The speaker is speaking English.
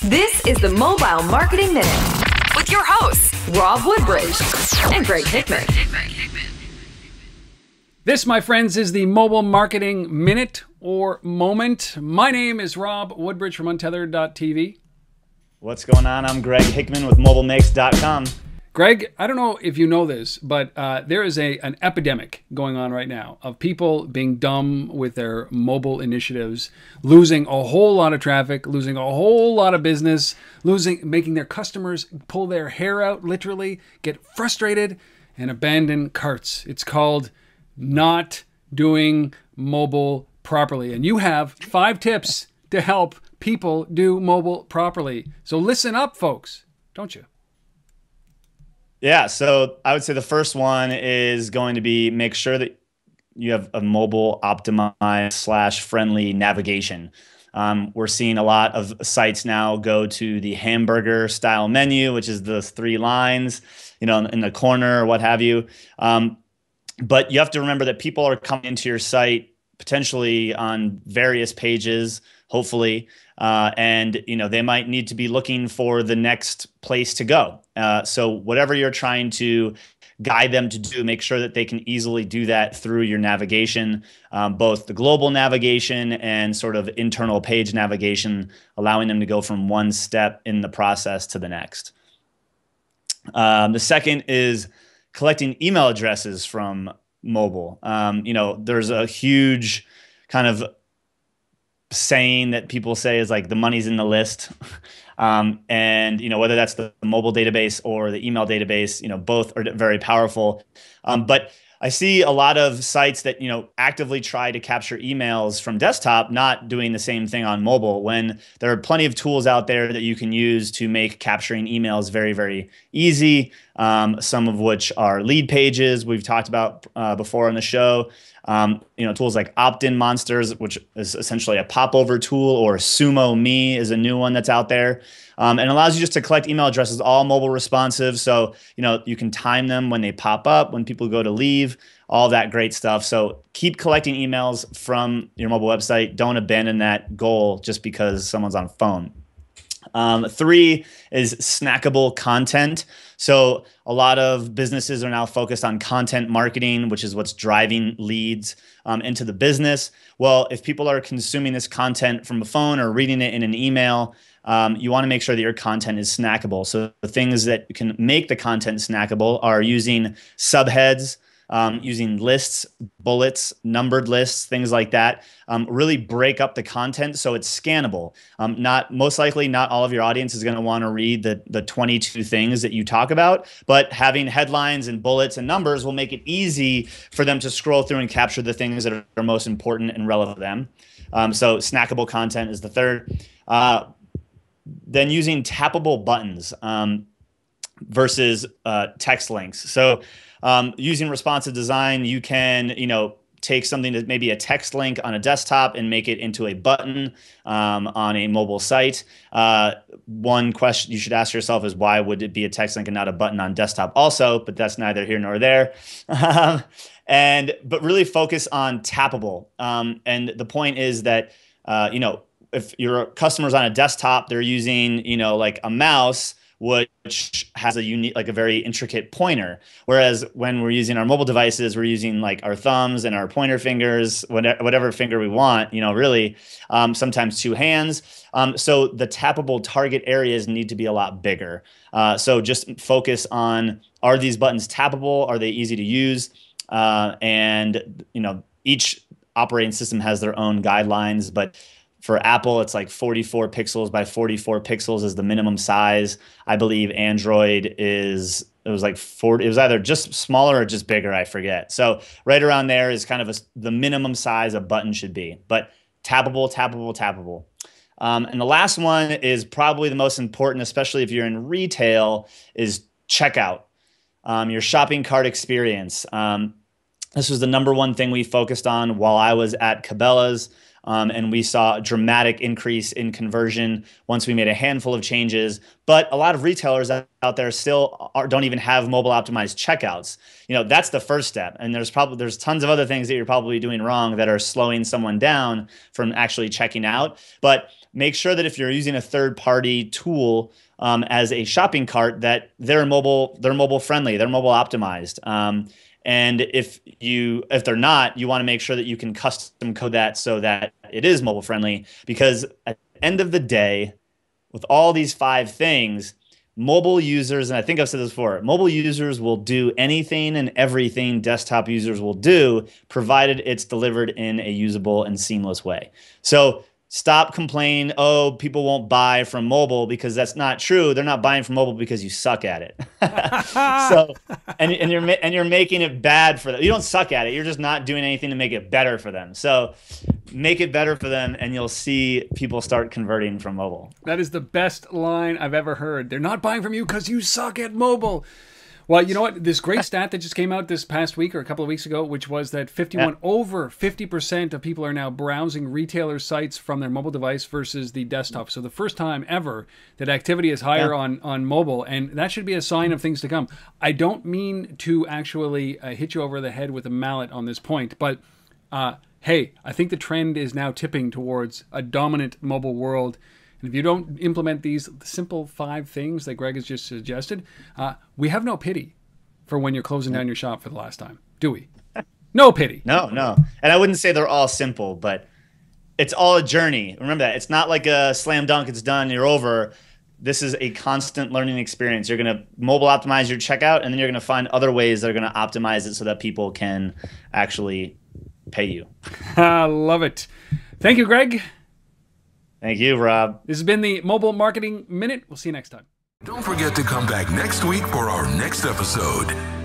This is the Mobile Marketing Minute with your hosts, Rob Woodbridge and Greg Hickman. This, my friends, is the Mobile Marketing Minute or Moment. My name is Rob Woodbridge from Untethered.tv. What's going on? I'm Greg Hickman with MobileMakes.com. Greg, I don't know if you know this, but there is an epidemic going on right now of people being dumb with their mobile initiatives, losing a whole lot of traffic, losing a whole lot of business, making their customers pull their hair out, literally, get frustrated, and abandon carts. It's called not doing mobile properly. And you have 5 tips to help people do mobile properly. So listen up, folks, don't you? Yeah, so I would say the first one is going to be make sure that you have a mobile optimized / friendly navigation. We're seeing a lot of sites now go to the hamburger style menu, which is the 3 lines, in the corner or what have you. But you have to remember that people are coming into your site potentially on various pages, hopefully, and they might need to be looking for the next place to go. So whatever you're trying to guide them to do, make sure that they can easily do that through your navigation, both the global navigation and sort of internal page navigation, allowing them to go from one step in the process to the next. The second is collecting email addresses from mobile. There's a huge kind of saying that people say is like the money's in the list. And whether that's the mobile database or the email database, both are very powerful. But I see a lot of sites that, actively try to capture emails from desktop, not doing the same thing on mobile, when there are plenty of tools out there that you can use to make capturing emails very, very easy. Some of which are lead pages we've talked about before on the show. Tools like Opt-in Monsters, which is essentially a popover tool, or Sumo Me is a new one that's out there. And allows you just to collect email addresses, all mobile responsive. So, you can time them when they pop up, when people go to leave, all that great stuff. So keep collecting emails from your mobile website. Don't abandon that goal just because someone's on a phone. 3 is snackable content. So a lot of businesses are now focused on content marketing, which is what's driving leads into the business. Well, if people are consuming this content from a phone or reading it in an email, you want to make sure that your content is snackable. So the things that can make the content snackable are using subheads, using lists, bullets, numbered lists, things like that. Really break up the content so it's scannable. Most likely, not all of your audience is going to want to read the 22 things that you talk about, but having headlines and bullets and numbers will make it easy for them to scroll through and capture the things that are most important and relevant to them. So snackable content is the third. Then using tappable buttons versus text links. So using responsive design, you can, take something that maybe a text link on a desktop and make it into a button on a mobile site. One question you should ask yourself is, why would it be a text link and not a button on desktop also? But that's neither here nor there. But really focus on tappable. And the point is that, if your customer's on a desktop, they're using, like a mouse, which has a unique, like a very intricate pointer. Whereas when we're using our mobile devices, we're using like our thumbs and our pointer fingers, whatever finger we want, really, sometimes 2 hands. So the tappable target areas need to be a lot bigger. So just focus on, are these buttons tappable? Are they easy to use? And, each operating system has their own guidelines, but for Apple, it's like 44 pixels by 44 pixels is the minimum size. I believe Android it was like 40, it was either just smaller or just bigger, I forget. So right around there is kind of the minimum size a button should be, but tappable, tappable, tappable. And the last one is probably the most important, especially if you're in retail, is checkout, your shopping cart experience. This was the #1 thing we focused on while I was at Cabela's. And we saw a dramatic increase in conversion once we made a handful of changes. But a lot of retailers out there still don't even have mobile optimized checkouts. That's the first step. And there's tons of other things that you're probably doing wrong that are slowing someone down from actually checking out. But make sure that if you're using a third-party tool as a shopping cart, that they're mobile friendly, they're mobile optimized. And if they're not, you want to make sure that you can custom code that so that it is mobile friendly. Because at the end of the day, with all these 5 things, mobile users, and I think I've said this before, mobile users will do anything and everything desktop users will do, provided it's delivered in a usable and seamless way. So stop complaining, oh, people won't buy from mobile, because that's not true. They're not buying from mobile because you suck at it. So, and you're making it bad for them. You don't suck at it. You're just not doing anything to make it better for them. So make it better for them, and you'll see people start converting from mobile. That is the best line I've ever heard. They're not buying from you because you suck at mobile. Well, you know what? This great stat that just came out this past week or a couple of weeks ago, which was that over 50% of people are now browsing retailer sites from their mobile device versus the desktop. So the first time ever that activity is higher on mobile, and that should be a sign of things to come. I don't mean to actually hit you over the head with a mallet on this point, but hey, I think the trend is now tipping towards a dominant mobile world. And if you don't implement these simple 5 things that Greg has just suggested, we have no pity for when you're closing down your shop for the last time, do we? No pity. No. And I wouldn't say they're all simple, but it's all a journey. Remember that. It's not like a slam dunk, it's done, you're over. This is a constant learning experience. You're going to mobile optimize your checkout, and then you're going to find other ways that are going to optimize it so that people can actually pay you. I love it. Thank you, Greg. Thank you, Rob. This has been the Mobile Marketing Minute. We'll see you next time. Don't forget to come back next week for our next episode.